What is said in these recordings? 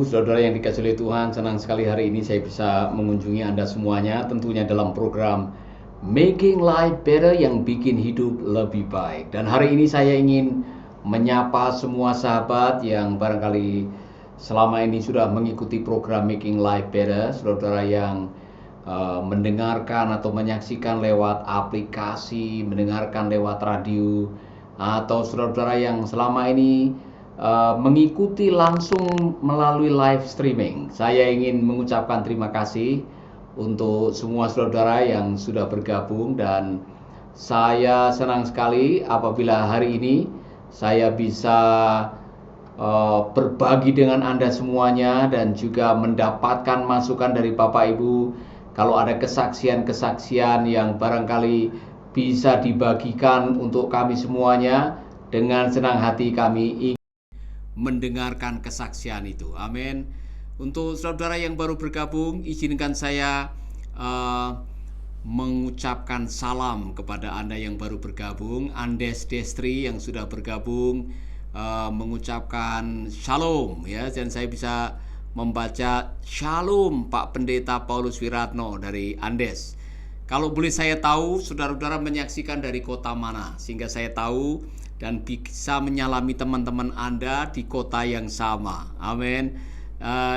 Ibu, saudara yang dikasihi oleh Tuhan, senang sekali hari ini saya bisa mengunjungi Anda semuanya, tentunya dalam program Making Life Better yang bikin hidup lebih baik. Dan hari ini saya ingin menyapa semua sahabat yang barangkali selama ini sudah mengikuti program Making Life Better, saudara yang mendengarkan atau menyaksikan lewat aplikasi, mendengarkan lewat radio, atau saudara-saudara yang selama ini mengikuti langsung melalui live streaming. Saya ingin mengucapkan terima kasih untuk semua saudara yang sudah bergabung, dan saya senang sekali apabila hari ini saya bisa berbagi dengan Anda semuanya dan juga mendapatkan masukan dari Bapak Ibu. Kalau ada kesaksian-kesaksian yang barangkali bisa dibagikan untuk kami semuanya, dengan senang hati kami mendengarkan kesaksian itu. Amin. Untuk saudara yang baru bergabung, izinkan saya mengucapkan salam kepada Anda yang baru bergabung. Andes Destri yang sudah bergabung mengucapkan shalom ya, dan saya bisa membaca shalom Pak Pendeta Paulus Wiratno dari Andes. Kalau boleh saya tahu saudara-saudara menyaksikan dari kota mana, sehingga saya tahu dan bisa menyalami teman-teman Anda di kota yang sama. Amin.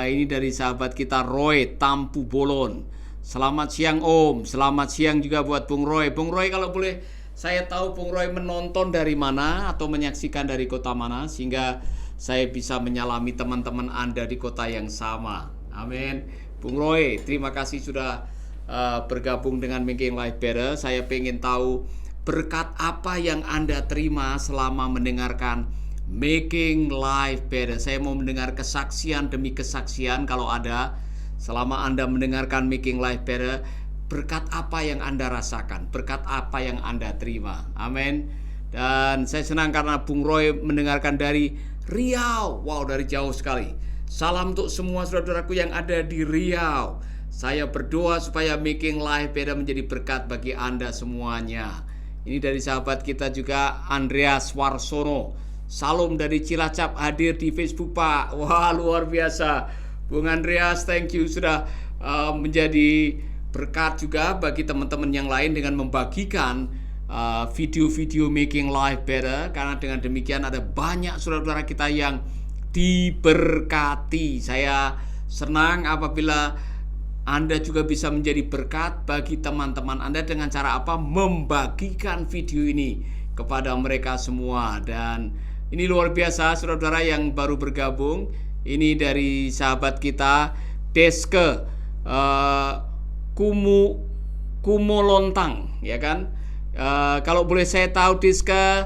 Ini dari sahabat kita Roy Tampu Bolon. Selamat siang Om. Selamat siang juga buat Bung Roy. Bung Roy, kalau boleh saya tahu Bung Roy menonton dari mana atau menyaksikan dari kota mana, sehingga saya bisa menyalami teman-teman Anda di kota yang sama. Amin. Bung Roy, terima kasih sudah bergabung dengan Making Life Better. Saya pengen tahu berkat apa yang Anda terima selama mendengarkan Making Life Better. Saya mau mendengar kesaksian demi kesaksian kalau ada selama Anda mendengarkan Making Life Better. Berkat apa yang Anda rasakan, berkat apa yang Anda terima. Amin. Dan saya senang karena Bung Roy mendengarkan dari Riau. Wow, dari jauh sekali. Salam untuk semua saudaraku yang ada di Riau. Saya berdoa supaya Making Life Better menjadi berkat bagi Anda semuanya. Ini dari sahabat kita juga Andreas Warsono. Salam dari Cilacap hadir di Facebook Pak. Wah, luar biasa. Bung Andreas, thank you sudah menjadi berkat juga bagi teman-teman yang lain dengan membagikan video-video Making Life Better. Karena dengan demikian ada banyak saudara-saudara kita yang diberkati. Saya senang apabila Anda juga bisa menjadi berkat bagi teman-teman Anda dengan cara apa? Membagikan video ini kepada mereka semua. Dan ini luar biasa saudara-saudara yang baru bergabung. Ini dari sahabat kita Deske Kumolontang, ya kan? Kalau boleh saya tahu Deske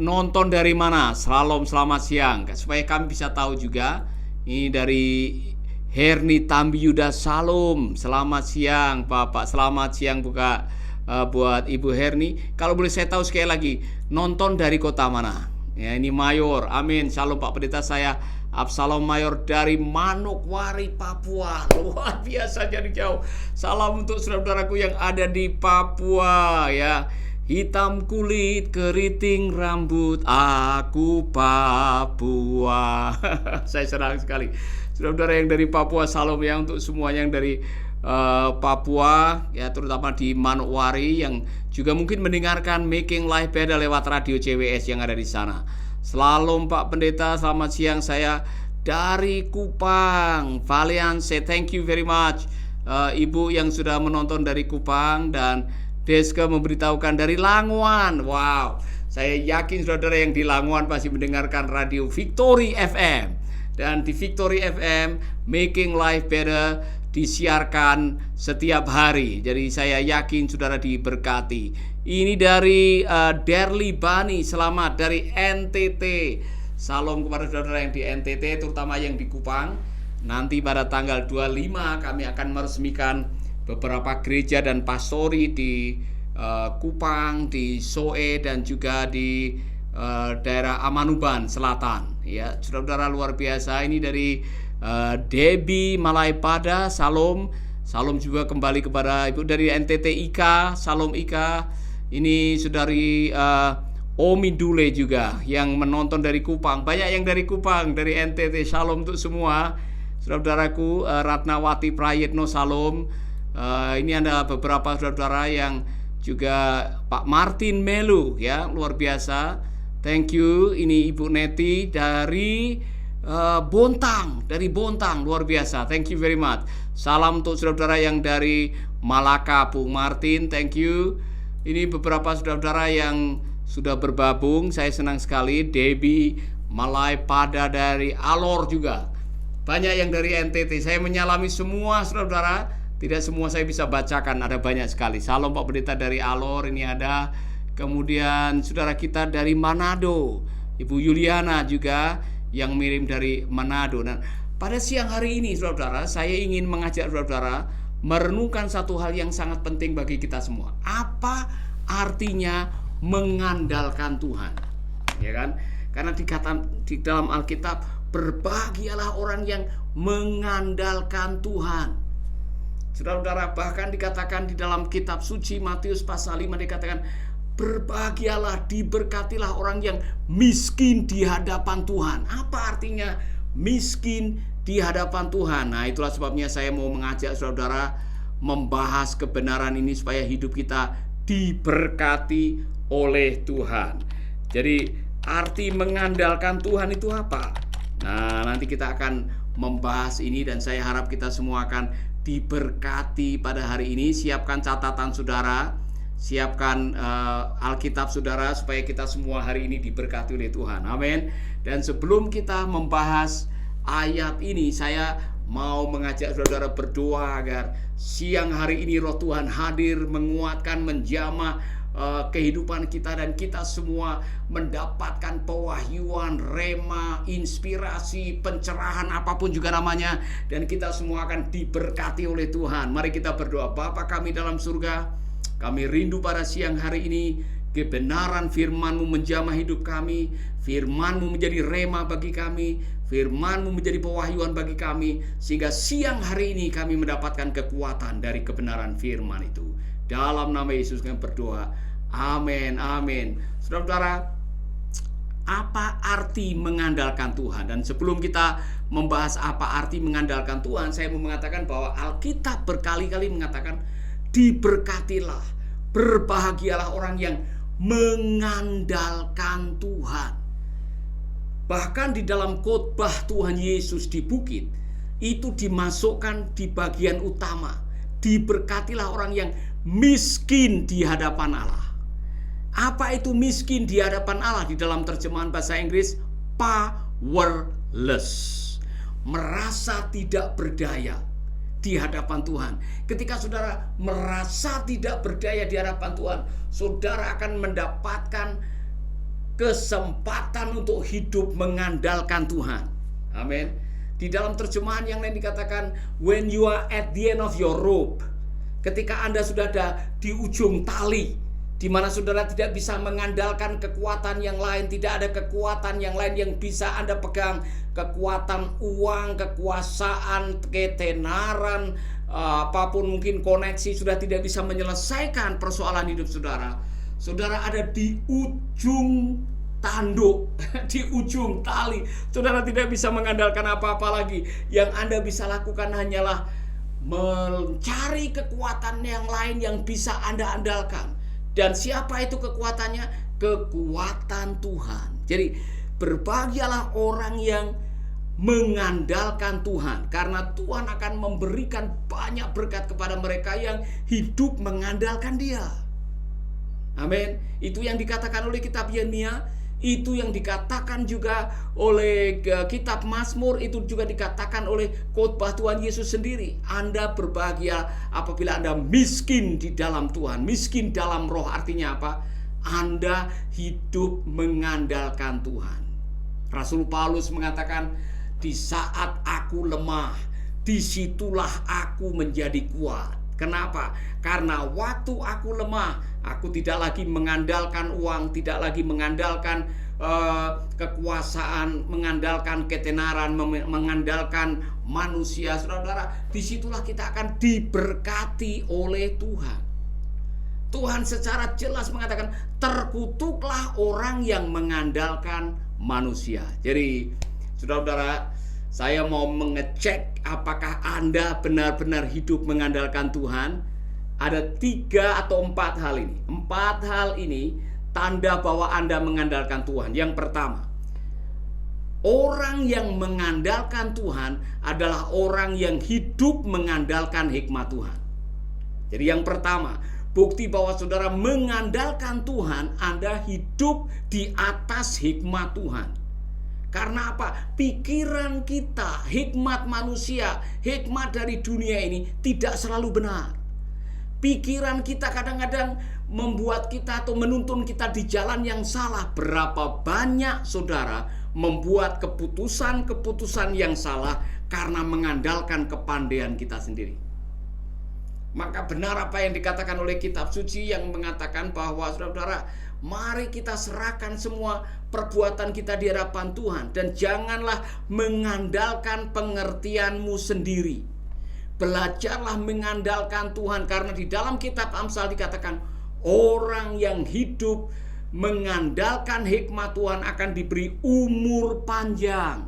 nonton dari mana? Selamat siang, supaya kami bisa tahu juga. Ini dari Herni Tambiyuda, salam. Selamat siang Bapak, selamat siang buat Ibu Herni. Kalau boleh saya tahu sekali lagi, nonton dari kota mana? Ya, ini Mayor. Amin. Shalom Pak Pendeta, saya Absalom Mayor dari Manokwari, Papua. Luar biasa jadi jauh. Salam untuk saudara-saudaraku yang ada di Papua ya. Hitam kulit, keriting rambut, aku Papua. Saya senang sekali. Saudara-saudara yang dari Papua, salam ya untuk semua yang dari Papua ya, terutama di Manokwari yang juga mungkin mendengarkan Making Life Better lewat radio CWS yang ada di sana. Shalom Pak Pendeta, selamat siang. Saya dari Kupang. Valian, say thank you very much Ibu yang sudah menonton dari Kupang, dan Deske memberitahukan dari Languan. Wow, saya yakin saudara yang di Languan pasti mendengarkan radio Victory FM. Dan di Victory FM, Making Life Better disiarkan setiap hari. Jadi saya yakin saudara diberkati. Ini dari Derli Bani, selamat dari NTT. Salam kepada saudara yang di NTT, terutama yang di Kupang. Nanti pada tanggal 25 kami akan meresmikan beberapa gereja dan pastori di Kupang, di Soe, dan juga di daerah Amanuban Selatan. Ya, saudara-saudara luar biasa. Ini dari Debbie Malaipada, salam. Salam juga kembali kepada Ibu dari NTT Ika, salam Ika. Ini saudari Omi Dule juga yang menonton dari Kupang. Banyak yang dari Kupang, dari NTT. Salam untuk semua. saudara-saudaraku, Ratnawati Prayitno Salom. Ini ada beberapa saudara-saudara yang juga Pak Martin Melu, ya, luar biasa. Thank you. Ini Ibu Neti dari Bontang, luar biasa. Thank you very much. Salam untuk saudara-saudara yang dari Malaka, Bu Martin, thank you. Ini beberapa saudara-saudara yang sudah bergabung, saya senang sekali. Debbie Malai Pada dari Alor juga. Banyak yang dari NTT. Saya menyalami semua saudara-saudara. Tidak semua saya bisa bacakan, ada banyak sekali. Salam Pak Pendeta dari Alor, ini ada. Kemudian saudara kita dari Manado, Ibu Yuliana juga yang mirim dari Manado. Nah, pada siang hari ini saudara-saudara, saya ingin mengajak saudara-saudara merenungkan satu hal yang sangat penting bagi kita semua. Apa artinya mengandalkan Tuhan? Ya kan? Karena di dalam Alkitab, berbahagialah orang yang mengandalkan Tuhan. Saudara-saudara, bahkan dikatakan di dalam kitab suci Matius pasal 5 dikatakan, berbahagialah, diberkatilah orang yang miskin di hadapan Tuhan. Apa artinya miskin di hadapan Tuhan? Nah, itulah sebabnya saya mau mengajak saudara membahas kebenaran ini supaya hidup kita diberkati oleh Tuhan. Jadi arti mengandalkan Tuhan itu apa? Nah, nanti kita akan membahas ini dan saya harap kita semua akan diberkati pada hari ini. Siapkan catatan saudara, siapkan Alkitab saudara supaya kita semua hari ini diberkati oleh Tuhan. Amin. Dan sebelum kita membahas ayat ini, saya mau mengajak saudara berdoa agar siang hari ini roh Tuhan hadir, menguatkan, menjamah kehidupan kita, dan kita semua mendapatkan pewahyuan, rema, inspirasi, pencerahan, apapun juga namanya, dan kita semua akan diberkati oleh Tuhan. Mari kita berdoa. Bapa kami dalam surga, kami rindu pada siang hari ini kebenaran firman-Mu menjamah hidup kami, firman-Mu menjadi rema bagi kami, firman-Mu menjadi pewahyuan bagi kami, sehingga siang hari ini kami mendapatkan kekuatan dari kebenaran firman itu. Dalam nama Yesus kami berdoa. Amin, amin. Saudara-saudara, apa arti mengandalkan Tuhan? Dan sebelum kita membahas apa arti mengandalkan Tuhan, saya mau mengatakan bahwa Alkitab berkali-kali mengatakan, diberkatilah, berbahagialah orang yang mengandalkan Tuhan. Bahkan di dalam khotbah Tuhan Yesus di bukit, itu dimasukkan di bagian utama, diberkatilah orang yang miskin di hadapan Allah. Apa itu miskin di hadapan Allah? Di dalam terjemahan bahasa Inggris, powerless, merasa tidak berdaya di hadapan Tuhan. Ketika saudara merasa tidak berdaya di hadapan Tuhan, saudara akan mendapatkan kesempatan untuk hidup mengandalkan Tuhan. Amin. Di dalam terjemahan yang lain dikatakan, when you are at the end of your rope, ketika Anda sudah ada di ujung tali, di mana saudara tidak bisa mengandalkan kekuatan yang lain, tidak ada kekuatan yang lain yang bisa Anda pegang, kekuatan uang, kekuasaan, ketenaran, apapun mungkin koneksi sudah tidak bisa menyelesaikan persoalan hidup saudara. Saudara ada di ujung tanduk, di ujung tali. Saudara tidak bisa mengandalkan apa-apa lagi. Yang Anda bisa lakukan hanyalah mencari kekuatan yang lain yang bisa Anda andalkan. Dan siapa itu kekuatannya? Kekuatan Tuhan. Jadi berbahagialah orang yang mengandalkan Tuhan, karena Tuhan akan memberikan banyak berkat kepada mereka yang hidup mengandalkan Dia. Amin. Itu yang dikatakan oleh kitab Yeremia, itu yang dikatakan juga oleh kitab Mazmur, itu juga dikatakan oleh khotbah Tuhan Yesus sendiri. Anda berbahagia apabila Anda miskin di dalam Tuhan, miskin dalam roh. Artinya apa? Anda hidup mengandalkan Tuhan. Rasul Paulus mengatakan, di saat aku lemah, disitulah aku menjadi kuat. Kenapa? Karena waktu aku lemah, aku tidak lagi mengandalkan uang, tidak lagi mengandalkan kekuasaan, mengandalkan ketenaran, mengandalkan manusia. Saudara-saudara, disitulah kita akan diberkati oleh Tuhan. Tuhan secara jelas mengatakan, terkutuklah orang yang mengandalkan manusia. Jadi, saudara-saudara, Saya mau mengecek apakah Anda benar-benar hidup mengandalkan Tuhan. Ada 3 atau 4 hal ini. 4 hal ini tanda bahwa Anda mengandalkan Tuhan. Yang pertama, orang yang mengandalkan Tuhan adalah orang yang hidup mengandalkan hikmat Tuhan. Jadi yang pertama, bukti bahwa saudara mengandalkan Tuhan, Anda hidup di atas hikmat Tuhan. Karena apa? Pikiran kita, hikmat manusia, hikmat dari dunia ini tidak selalu benar. Pikiran kita kadang-kadang membuat kita atau menuntun kita di jalan yang salah. Berapa banyak saudara membuat keputusan-keputusan yang salah karena mengandalkan kepandaian kita sendiri. Maka benar apa yang dikatakan oleh kitab suci yang mengatakan bahwa saudara-saudara, mari kita serahkan semua perbuatan kita di hadapan Tuhan, dan janganlah mengandalkan pengertianmu sendiri. Belajarlah mengandalkan Tuhan, karena di dalam kitab Amsal dikatakan orang yang hidup mengandalkan hikmat Tuhan akan diberi umur panjang.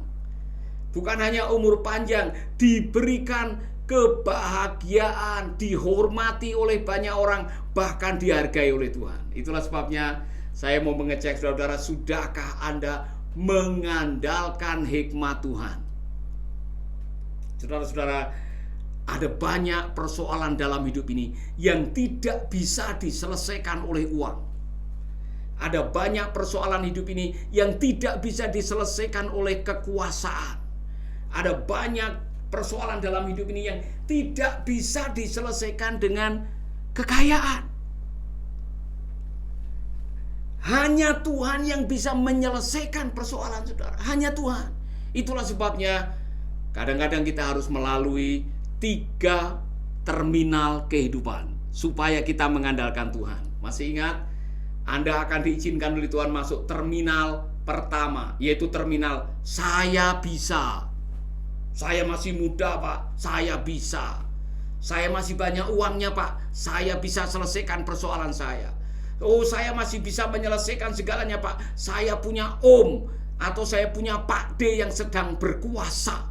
Bukan hanya umur panjang, diberikan kebahagiaan, dihormati oleh banyak orang, bahkan dihargai oleh Tuhan. Itulah sebabnya saya mau mengecek saudara-saudara, sudahkah Anda mengandalkan hikmat Tuhan? Saudara-saudara, ada banyak persoalan dalam hidup ini yang tidak bisa diselesaikan oleh uang. Ada banyak persoalan hidup ini yang tidak bisa diselesaikan oleh kekuasaan. Ada banyak persoalan dalam hidup ini yang tidak bisa diselesaikan dengan kekayaan. Hanya Tuhan yang bisa menyelesaikan persoalan saudara. Hanya Tuhan. Itulah sebabnya kadang-kadang kita harus melalui 3 terminal kehidupan supaya kita mengandalkan Tuhan. Masih ingat? Anda akan diizinkan oleh Tuhan masuk terminal pertama, yaitu terminal saya bisa. Saya masih muda, Pak. Saya bisa. Saya masih banyak uangnya, Pak. Saya bisa selesaikan persoalan saya. Oh, saya masih bisa menyelesaikan segalanya, Pak. Saya punya Om atau saya punya Pak D yang sedang berkuasa.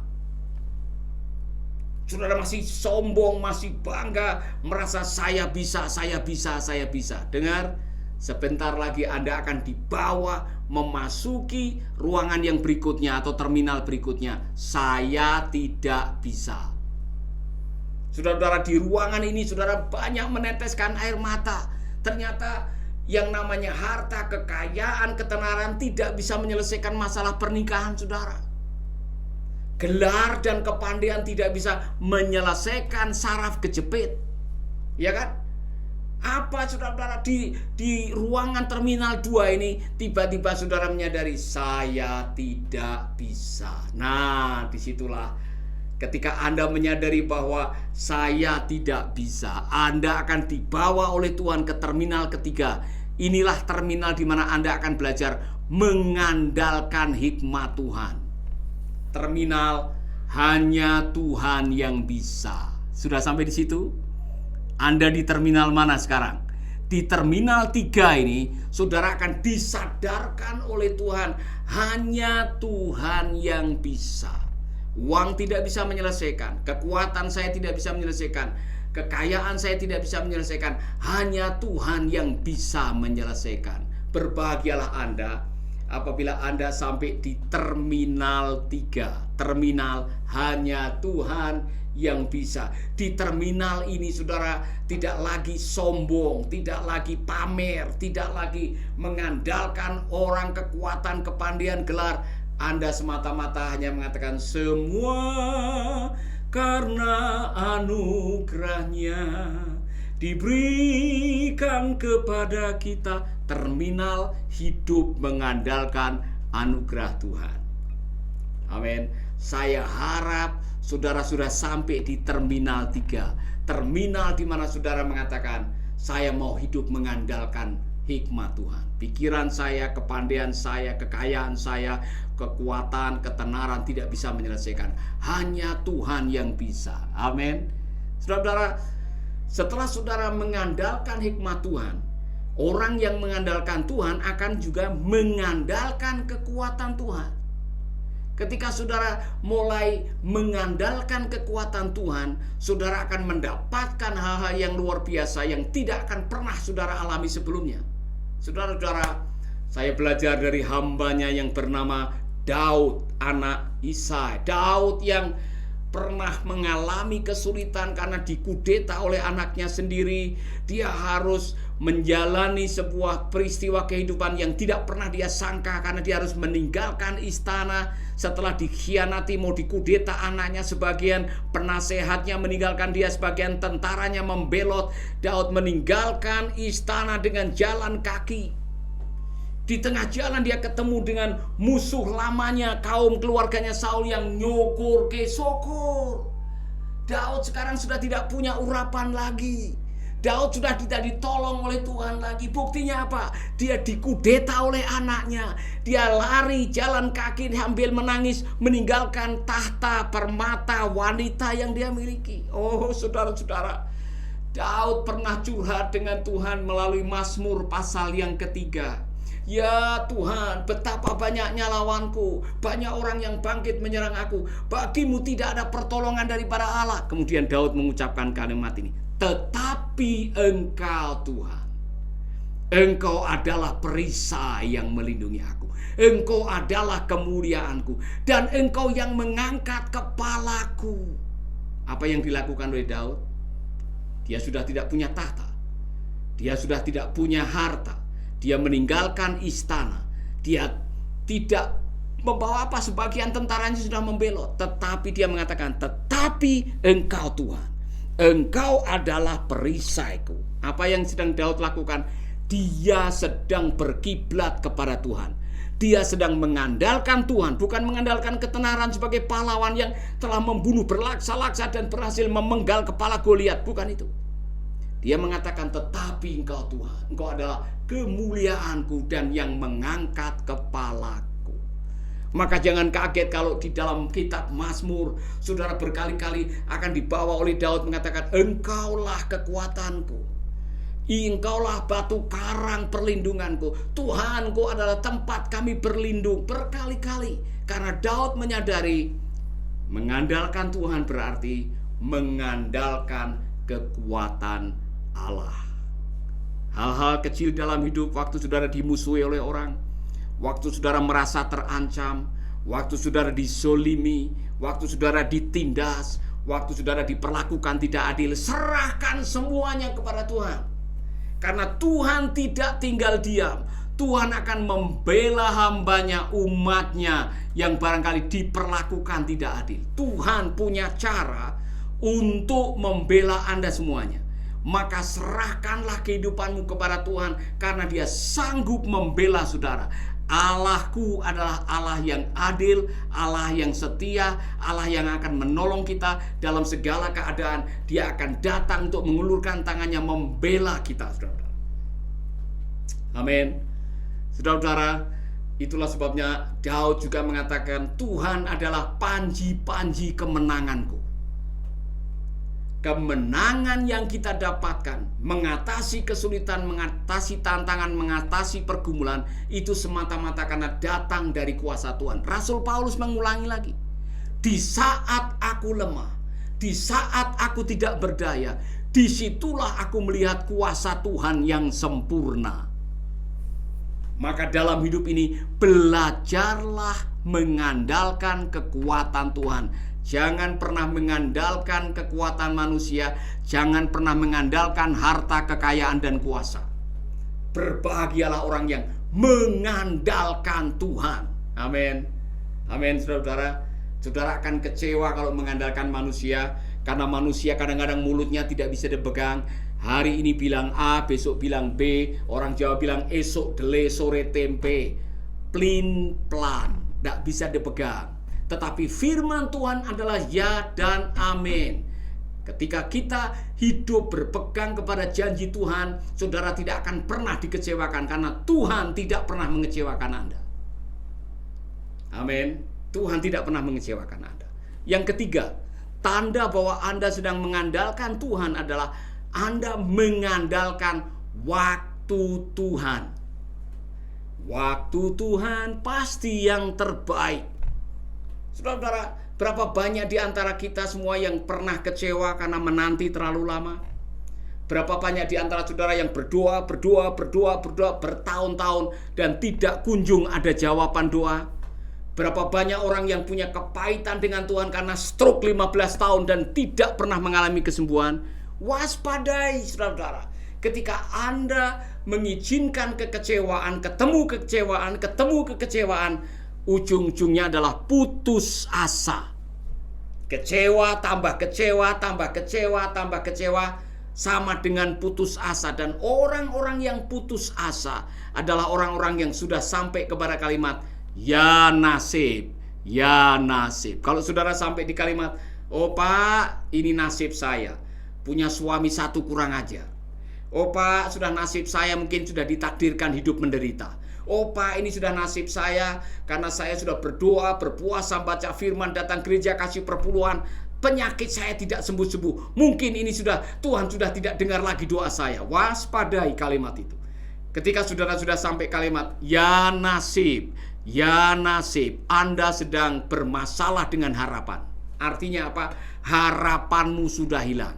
Saudara masih sombong, masih bangga, merasa saya bisa, saya bisa, saya bisa. Dengar, sebentar lagi Anda akan dibawa memasuki ruangan yang berikutnya atau terminal berikutnya. Saya tidak bisa. Saudara-saudara, di ruangan ini saudara banyak meneteskan air mata. Ternyata yang namanya harta, kekayaan, ketenaran tidak bisa menyelesaikan masalah pernikahan saudara. Gelar dan kepandaian tidak bisa menyelesaikan saraf kejepit. Ya kan? Apa saudara-saudara, di ruangan terminal 2 ini tiba-tiba saudara menyadari saya tidak bisa. Nah, disitulah ketika Anda menyadari bahwa saya tidak bisa, Anda akan dibawa oleh Tuhan ke terminal ketiga. Inilah terminal di mana Anda akan belajar mengandalkan hikmat Tuhan. Terminal hanya Tuhan yang bisa. Sudah sampai di situ? Anda di terminal mana sekarang? Di terminal 3 ini, saudara akan disadarkan oleh Tuhan, hanya Tuhan yang bisa. Uang tidak bisa menyelesaikan, kekuatan saya tidak bisa menyelesaikan, kekayaan saya tidak bisa menyelesaikan, hanya Tuhan yang bisa menyelesaikan. Berbahagialah Anda apabila Anda sampai di terminal 3. Terminal hanya Tuhan yang bisa. Di terminal ini saudara tidak lagi sombong, tidak lagi pamer, tidak lagi mengandalkan orang, kekuatan, kepandaian, gelar. Anda semata-mata hanya mengatakan semua karena anugerahnya diberikan kepada kita. Terminal hidup mengandalkan anugerah Tuhan. Amin. Saya harap saudara sudah sampai di terminal 3. Terminal di mana saudara mengatakan, saya mau hidup mengandalkan hikmat Tuhan. Pikiran saya, kepandaian saya, kekayaan saya, kekuatan, ketenaran tidak bisa menyelesaikan. Hanya Tuhan yang bisa. Amin. Saudara-saudara, setelah saudara mengandalkan hikmat Tuhan, orang yang mengandalkan Tuhan akan juga mengandalkan kekuatan Tuhan. Ketika saudara mulai mengandalkan kekuatan Tuhan, saudara akan mendapatkan hal-hal yang luar biasa yang tidak akan pernah saudara alami sebelumnya. Saudara-saudara, saya belajar dari hambanya yang bernama Daud, anak Isai. Daud yang pernah mengalami kesulitan karena dikudeta oleh anaknya sendiri. Dia harus menjalani sebuah peristiwa kehidupan yang tidak pernah dia sangka, karena dia harus meninggalkan istana setelah dikhianati, mau dikudeta anaknya, sebagian penasehatnya meninggalkan dia, sebagian tentaranya membelot. Daud meninggalkan istana dengan jalan kaki. Di tengah jalan dia ketemu dengan musuh lamanya, kaum keluarganya Saul yang nyukur ke sokor. Daud sekarang sudah tidak punya urapan lagi. Daud sudah tidak ditolong oleh Tuhan lagi. Buktinya apa? Dia dikudeta oleh anaknya. Dia lari jalan kaki sambil menangis, meninggalkan tahta, permata, wanita yang dia miliki. Oh saudara-saudara, Daud pernah curhat dengan Tuhan melalui Mazmur pasal yang ketiga. Ya Tuhan, betapa banyaknya lawanku, banyak orang yang bangkit menyerang aku. Bagimu tidak ada pertolongan daripada Allah. Kemudian Daud mengucapkan kalimat ini, tetapi Engkau Tuhan, Engkau adalah perisai yang melindungi aku. Engkau adalah kemuliaanku, dan Engkau yang mengangkat kepalaku. Apa yang dilakukan oleh Daud? Dia sudah tidak punya tahta, dia sudah tidak punya harta, dia meninggalkan istana, dia tidak membawa apa, sebagian tentaranya sudah membelot, tetapi dia mengatakan, tetapi Engkau Tuhan, Engkau adalah perisaiku. Apa yang sedang Daud lakukan? Dia sedang berkiblat kepada Tuhan. Dia sedang mengandalkan Tuhan, bukan mengandalkan ketenaran sebagai pahlawan yang telah membunuh berlaksa-laksa dan berhasil memenggal kepala Goliat. Bukan itu. Dia mengatakan, tetapi Engkau Tuhan, Engkau adalah kemuliaanku dan yang mengangkat kepalaku. Maka jangan kaget kalau di dalam kitab Mazmur, saudara, berkali-kali akan dibawa oleh Daud mengatakan, Engkaulah kekuatanku, Engkaulah batu karang perlindunganku, Tuhanku adalah tempat kami berlindung. Berkali-kali, karena Daud menyadari mengandalkan Tuhan berarti mengandalkan kekuatan Allah. Hal-hal kecil dalam hidup, waktu saudara dimusuhi oleh orang, waktu saudara merasa terancam, waktu saudara disolimi, waktu saudara ditindas, waktu saudara diperlakukan tidak adil, serahkan semuanya kepada Tuhan. Karena Tuhan tidak tinggal diam. Tuhan akan membela hambanya, umatnya yang barangkali diperlakukan tidak adil. Tuhan punya cara untuk membela Anda semuanya. Maka serahkanlah kehidupanmu kepada Tuhan, karena Dia sanggup membela saudara. Allahku adalah Allah yang adil, Allah yang setia, Allah yang akan menolong kita dalam segala keadaan. Dia akan datang untuk mengulurkan tangannya membela kita, saudara. Amin. Saudara-saudara, itulah sebabnya Daud juga mengatakan, Tuhan adalah panji-panji kemenanganku. Kemenangan yang kita dapatkan, mengatasi kesulitan, mengatasi tantangan, mengatasi pergumulan, itu semata-mata karena datang dari kuasa Tuhan. Rasul Paulus mengulangi lagi, di saat aku lemah, di saat aku tidak berdaya, disitulah aku melihat kuasa Tuhan yang sempurna. Maka dalam hidup ini belajarlah mengandalkan kekuatan Tuhan. Jangan pernah mengandalkan kekuatan manusia. Jangan pernah mengandalkan harta, kekayaan, dan kuasa. Berbahagialah orang yang mengandalkan Tuhan. Amin. Amin, saudara-saudara. Saudara akan kecewa kalau mengandalkan manusia, karena manusia kadang-kadang mulutnya tidak bisa dipegang. Hari ini bilang A, besok bilang B. Orang Jawa bilang esok dele, sore tempe. Plin plan, tidak bisa dipegang. Tetapi firman Tuhan adalah ya dan amin. Ketika kita hidup berpegang kepada janji Tuhan, saudara tidak akan pernah dikecewakan, karena Tuhan tidak pernah mengecewakan Anda. Amin. Tuhan tidak pernah mengecewakan Anda. Yang ketiga, tanda bahwa Anda sedang mengandalkan Tuhan adalah Anda mengandalkan waktu Tuhan. Waktu Tuhan pasti yang terbaik. Saudara-saudara, berapa banyak di antara kita semua yang pernah kecewa karena menanti terlalu lama? Berapa banyak di antara saudara yang berdoa bertahun-tahun dan tidak kunjung ada jawaban doa? Berapa banyak orang yang punya kepahitan dengan Tuhan karena stroke 15 tahun dan tidak pernah mengalami kesembuhan? Waspadai, saudara-saudara. Ketika Anda mengizinkan kekecewaan, ketemu kekecewaan, ujung-ujungnya adalah putus asa. Kecewa, tambah kecewa, sama dengan putus asa. Dan orang-orang yang putus asa adalah orang-orang yang sudah sampai kepada kalimat, ya nasib, ya nasib. Kalau saudara sampai di kalimat, oh Pak, ini nasib saya, punya suami satu kurang ajar. Oh Pak, sudah nasib saya mungkin sudah ditakdirkan hidup menderita. Oh Pak, ini sudah nasib saya karena saya sudah berdoa, berpuasa, baca firman, datang gereja, kasih perpuluhan. Penyakit saya tidak sembuh-sembuh. Mungkin ini Tuhan sudah tidak dengar lagi doa saya. Waspadai kalimat itu. Ketika saudara sudah sampai kalimat ya nasib, Anda sedang bermasalah dengan harapan. Artinya apa? Harapanmu sudah hilang.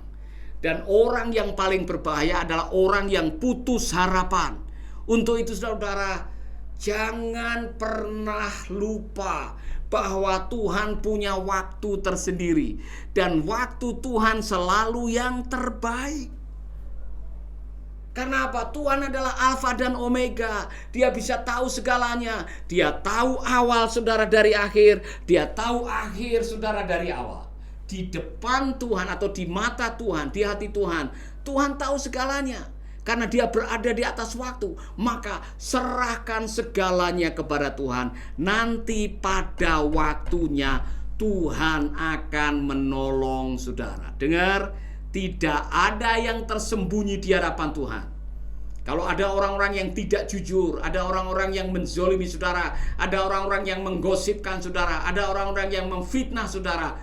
Dan orang yang paling berbahaya adalah orang yang putus harapan. Untuk itu saudara, jangan pernah lupa bahwa Tuhan punya waktu tersendiri. Dan waktu Tuhan selalu yang terbaik. Karena apa? Tuhan adalah Alfa dan Omega. Dia bisa tahu segalanya. Dia tahu awal saudara dari akhir. Dia tahu akhir saudara dari awal. Di depan Tuhan atau di mata Tuhan, di hati Tuhan, Tuhan tahu segalanya. Karena dia berada di atas waktu, maka serahkan segalanya kepada Tuhan. Nanti pada waktunya Tuhan akan menolong saudara. Dengar, tidak ada yang tersembunyi di hadapan Tuhan. Kalau ada orang-orang yang tidak jujur, ada orang-orang yang menzolimi saudara, ada orang-orang yang menggosipkan saudara, ada orang-orang yang memfitnah saudara,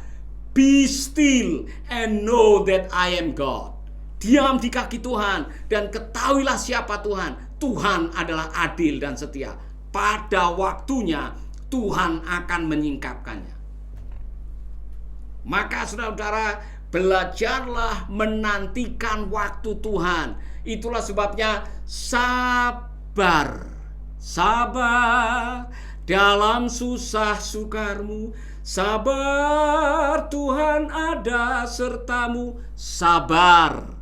be still and know that I am God. Diam di kaki Tuhan dan ketahuilah siapa Tuhan. Tuhan adalah adil dan setia. Pada waktunya Tuhan akan menyingkapkannya. Maka saudara-saudara, belajarlah menantikan waktu Tuhan. Itulah sebabnya sabar dalam susah sukarmu. Sabar, Tuhan ada sertamu. Sabar.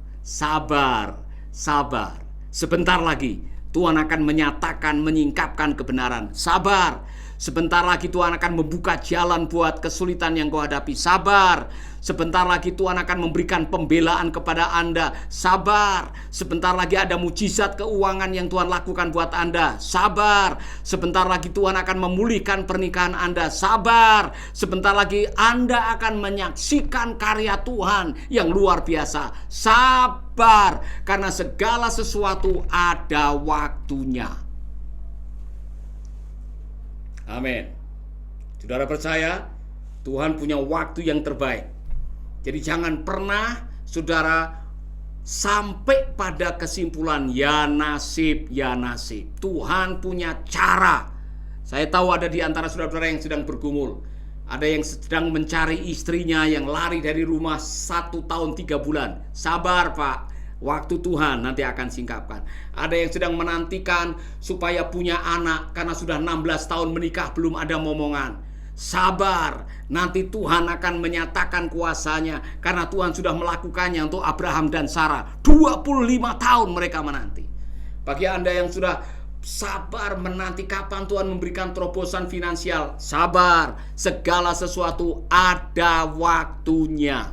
Sebentar lagi Tuhan akan menyatakan, menyingkapkan kebenaran. Sabar. Sebentar lagi Tuhan akan membuka jalan buat kesulitan yang kau hadapi. Sabar. Sebentar lagi Tuhan akan memberikan pembelaan kepada Anda. Sabar. Sebentar lagi ada mujizat keuangan yang Tuhan lakukan buat Anda. Sabar. Sebentar lagi Tuhan akan memulihkan pernikahan Anda. Sabar. Sebentar lagi Anda akan menyaksikan karya Tuhan yang luar biasa. Sabar. Karena segala sesuatu ada waktunya. Amin. Saudara percaya Tuhan punya waktu yang terbaik. Jadi jangan pernah saudara sampai pada kesimpulan ya nasib. Tuhan punya cara. Saya tahu ada di antara saudara-saudara yang sedang bergumul. Ada yang sedang mencari istrinya yang lari dari rumah 1 tahun 3 bulan. Sabar Pak. Waktu Tuhan nanti akan singkapkan. Ada yang sedang menantikan supaya punya anak karena sudah 16 tahun menikah belum ada momongan. Sabar, nanti Tuhan akan menyatakan kuasanya karena Tuhan sudah melakukannya untuk Abraham dan Sarah. 25 tahun mereka menanti. Bagi Anda yang sudah sabar menanti kapan Tuhan memberikan terobosan finansial, sabar, segala sesuatu ada waktunya.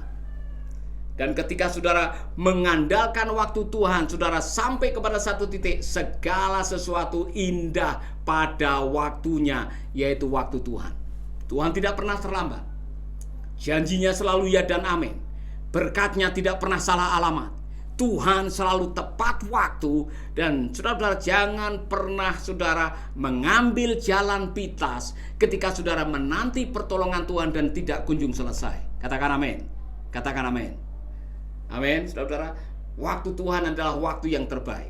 Dan ketika saudara mengandalkan waktu Tuhan, saudara sampai kepada satu titik, segala sesuatu indah pada waktunya, yaitu waktu Tuhan. Tuhan tidak pernah terlambat. Janjinya selalu ya dan amin. Berkatnya tidak pernah salah alamat. Tuhan selalu tepat waktu. Dan saudara-saudara, jangan pernah saudara mengambil jalan pintas ketika saudara menanti pertolongan Tuhan dan tidak kunjung selesai. Katakan amin. Katakan amin. Amin, saudara-saudara. Waktu Tuhan adalah waktu yang terbaik.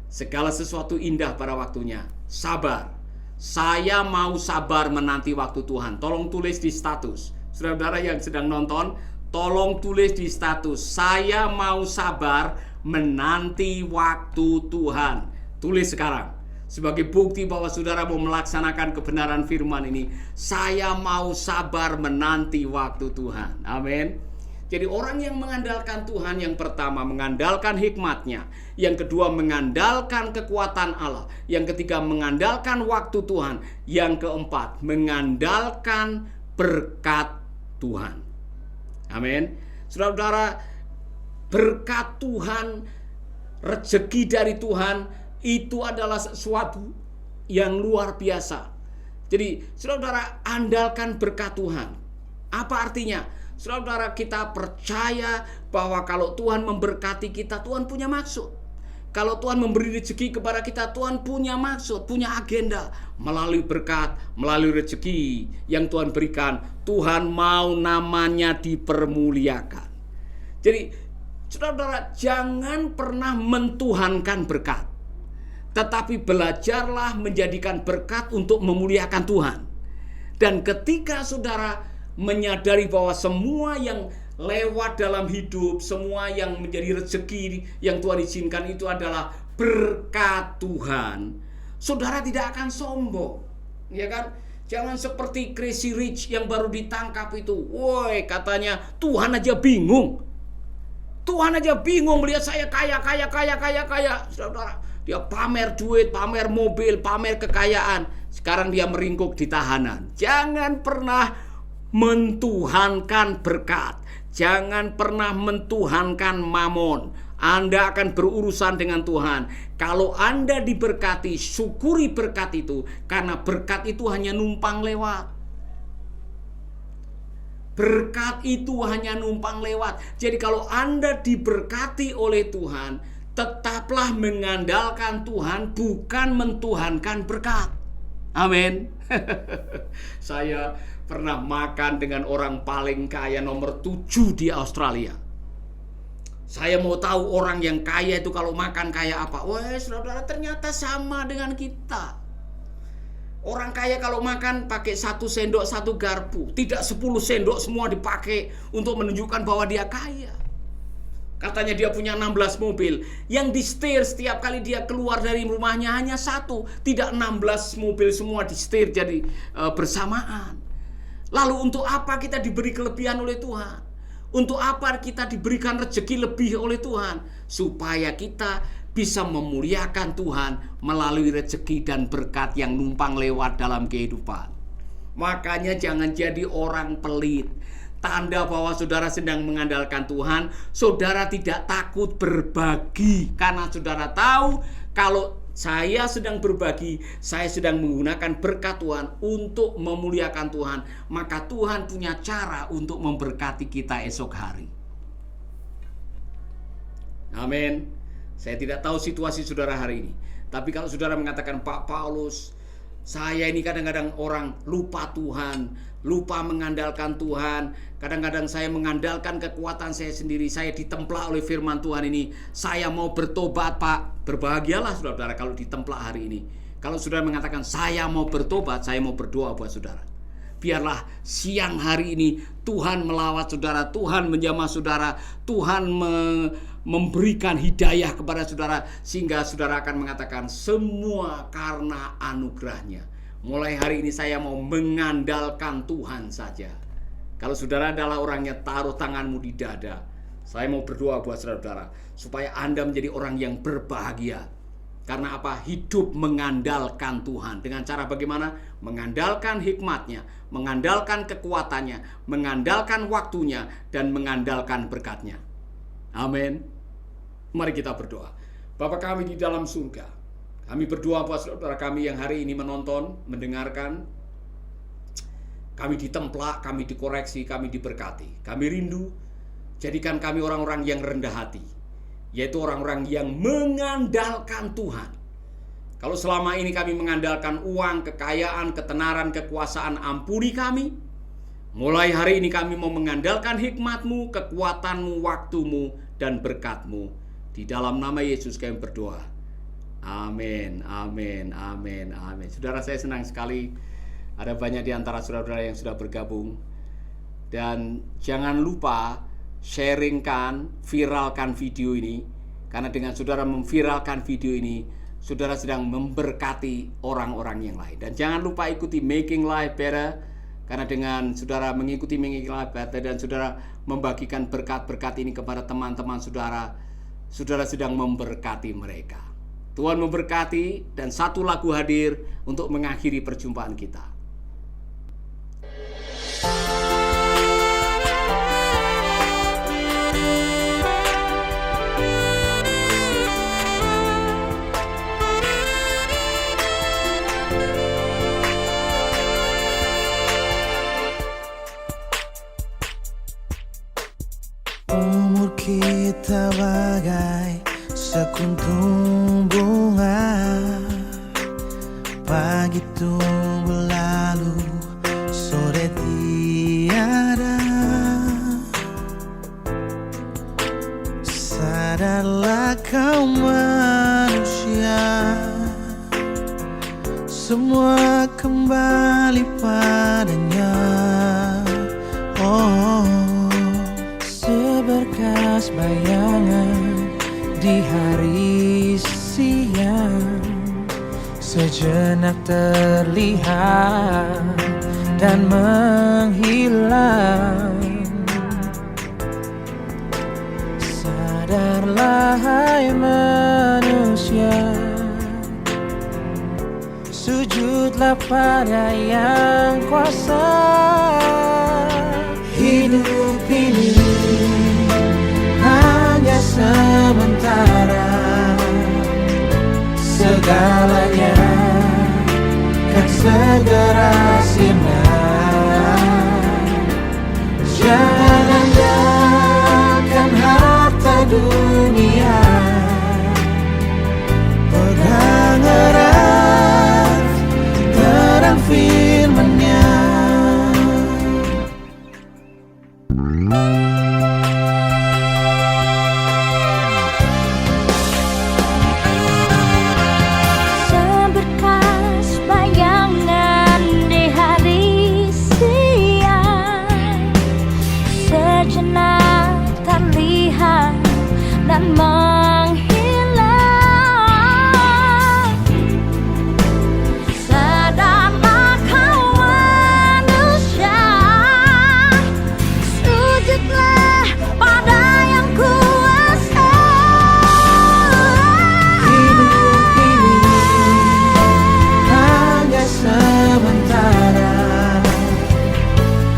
Segala sesuatu indah pada waktunya. Sabar. Saya mau sabar menanti waktu Tuhan. Tolong tulis di status. Saudara-saudara yang sedang nonton, tolong tulis di status. Saya mau sabar menanti waktu Tuhan. Tulis sekarang. Sebagai bukti bahwa saudara mau melaksanakan kebenaran firman ini. Saya mau sabar menanti waktu Tuhan. Amin. Jadi orang yang mengandalkan Tuhan, yang pertama mengandalkan hikmat-Nya, yang kedua mengandalkan kekuatan Allah, yang ketiga mengandalkan waktu Tuhan, yang keempat mengandalkan berkat Tuhan. Amin. Saudara-saudara, berkat Tuhan, rezeki dari Tuhan itu adalah sesuatu yang luar biasa. Jadi saudara-saudara, andalkan berkat Tuhan. Apa artinya? Saudara-saudara, kita percaya bahwa kalau Tuhan memberkati kita, Tuhan punya maksud. Kalau Tuhan memberi rezeki kepada kita, Tuhan punya maksud, punya agenda. Melalui berkat, melalui rezeki yang Tuhan berikan, Tuhan mau namanya dipermuliakan. Jadi saudara-saudara, jangan pernah mentuhankan berkat, tetapi belajarlah menjadikan berkat untuk memuliakan Tuhan. Dan ketika saudara menyadari bahwa semua yang lewat dalam hidup, semua yang menjadi rezeki yang Tuhan izinkan itu adalah berkat Tuhan, saudara tidak akan sombong, ya kan? Jangan seperti Crazy Rich yang baru ditangkap itu. Woi, katanya Tuhan aja bingung. Tuhan aja bingung melihat saya kaya. Saudara, dia pamer duit, pamer mobil, pamer kekayaan. Sekarang dia meringkuk di tahanan. Jangan pernah mentuhankan berkat. Jangan pernah mentuhankan mamon. Anda akan berurusan dengan Tuhan. Kalau Anda diberkati, syukuri berkat itu, karena berkat itu hanya numpang lewat. Berkat itu hanya numpang lewat. Jadi kalau Anda diberkati oleh Tuhan, tetaplah mengandalkan Tuhan, bukan mentuhankan berkat. Amin. Saya pernah makan dengan orang paling kaya nomor 7 di Australia. Saya mau tahu orang yang kaya itu kalau makan kayak apa. Wah, saudara, ternyata sama dengan kita. Orang kaya kalau makan pakai 1 sendok 1 garpu, tidak 10 sendok semua dipakai untuk menunjukkan bahwa dia kaya. Katanya dia punya 16 mobil. Yang disetir setiap kali dia keluar dari rumahnya hanya 1. Tidak 16 mobil semua disetir jadi bersamaan. Lalu untuk apa kita diberi kelebihan oleh Tuhan? Untuk apa kita diberikan rezeki lebih oleh Tuhan? Supaya kita bisa memuliakan Tuhan melalui rezeki dan berkat yang numpang lewat dalam kehidupan. Makanya jangan jadi orang pelit. Tanda bahwa saudara sedang mengandalkan Tuhan, saudara tidak takut berbagi. Karena saudara tahu kalau saya sedang berbagi, saya sedang menggunakan berkat Tuhan untuk memuliakan Tuhan. Maka Tuhan punya cara untuk memberkati kita esok hari. Amin. Saya tidak tahu situasi saudara hari ini. Tapi kalau saudara mengatakan, Pak Paulus, saya ini kadang-kadang orang lupa Tuhan, lupa mengandalkan Tuhan. Kadang-kadang saya mengandalkan kekuatan saya sendiri. Saya ditemplak oleh firman Tuhan ini. Saya mau bertobat, Pak. Berbahagialah saudara kalau ditemplak hari ini. Kalau saudara mengatakan saya mau bertobat, saya mau berdoa buat saudara. Biarlah siang hari ini Tuhan melawat saudara, Tuhan menjamah saudara, Tuhan memberikan hidayah kepada saudara, sehingga saudara akan mengatakan semua karena anugerahnya. Mulai hari ini saya mau mengandalkan Tuhan saja. Kalau saudara adalah orangnya, taruh tanganmu di dada. Saya mau berdoa buat saudara-saudara supaya Anda menjadi orang yang berbahagia. Karena apa? Hidup mengandalkan Tuhan. Dengan cara bagaimana? Mengandalkan hikmat-Nya, mengandalkan kekuatannya, mengandalkan waktunya, dan mengandalkan berkat-Nya. Amin. Mari kita berdoa. Bapa kami di dalam surga, kami berdoa buat saudara kami yang hari ini menonton, mendengarkan. Kami ditemplak, kami dikoreksi, kami diberkati. Kami rindu, jadikan kami orang-orang yang rendah hati, yaitu orang-orang yang mengandalkan Tuhan. Kalau selama ini kami mengandalkan uang, kekayaan, ketenaran, kekuasaan, ampuni kami. Mulai hari ini kami mau mengandalkan hikmat-Mu, kekuatan-Mu, waktu-Mu, dan berkat-Mu. Di dalam nama Yesus kami berdoa. Amin, amin, amin, amin. Saudara, saya senang sekali ada banyak di antara saudara-saudara yang sudah bergabung. Dan jangan lupa sharingkan, viralkan video ini. Karena dengan saudara memviralkan video ini, saudara sedang memberkati orang-orang yang lain. Dan jangan lupa ikuti Making Life Better. Karena dengan saudara mengikuti Making Life Better dan saudara membagikan berkat-berkat ini kepada teman-teman saudara, saudara sedang memberkati mereka. Tuhan memberkati, dan satu lagu hadir untuk mengakhiri perjumpaan kita. Umur kita bagai sekuntum bunga, pagi tumbuh lalu sore tiada. Sadarlah kau manusia, semua kembali padanya. Seberkas bayangan di hari siang, sejenak terlihat dan menghilang. Sadarlah hai manusia, sujudlah pada yang kuasa. Hidup ini hanya sementara, segalanya kan segera sirna. Jangan andalkan harta dunia, pegang erat terang firman-Nya. Seberkas bayangan di hari siang, sejenak terlihat dan menghilang. Sadarlah kau manusia, sujudlah pada yang kuasa. Hidup ini hanya sementara,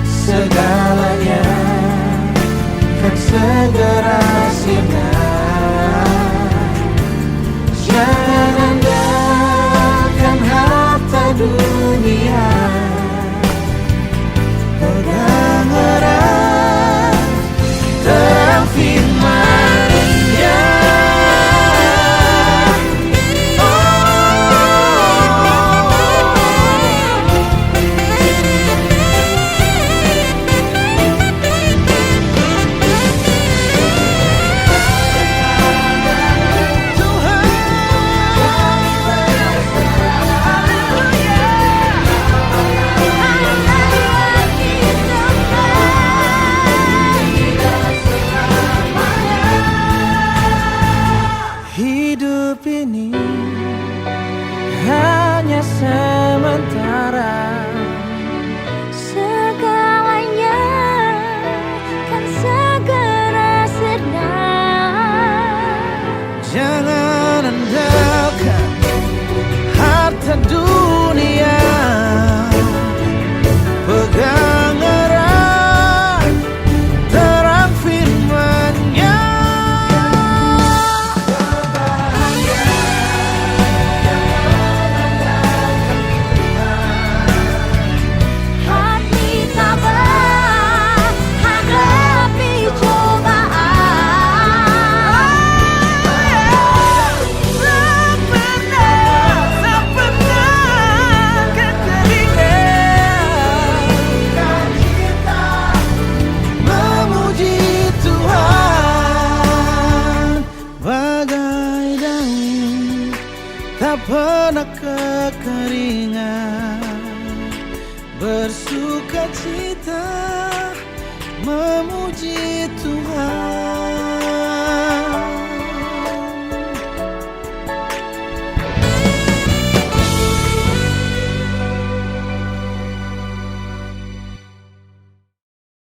segalanya kan segera sirna.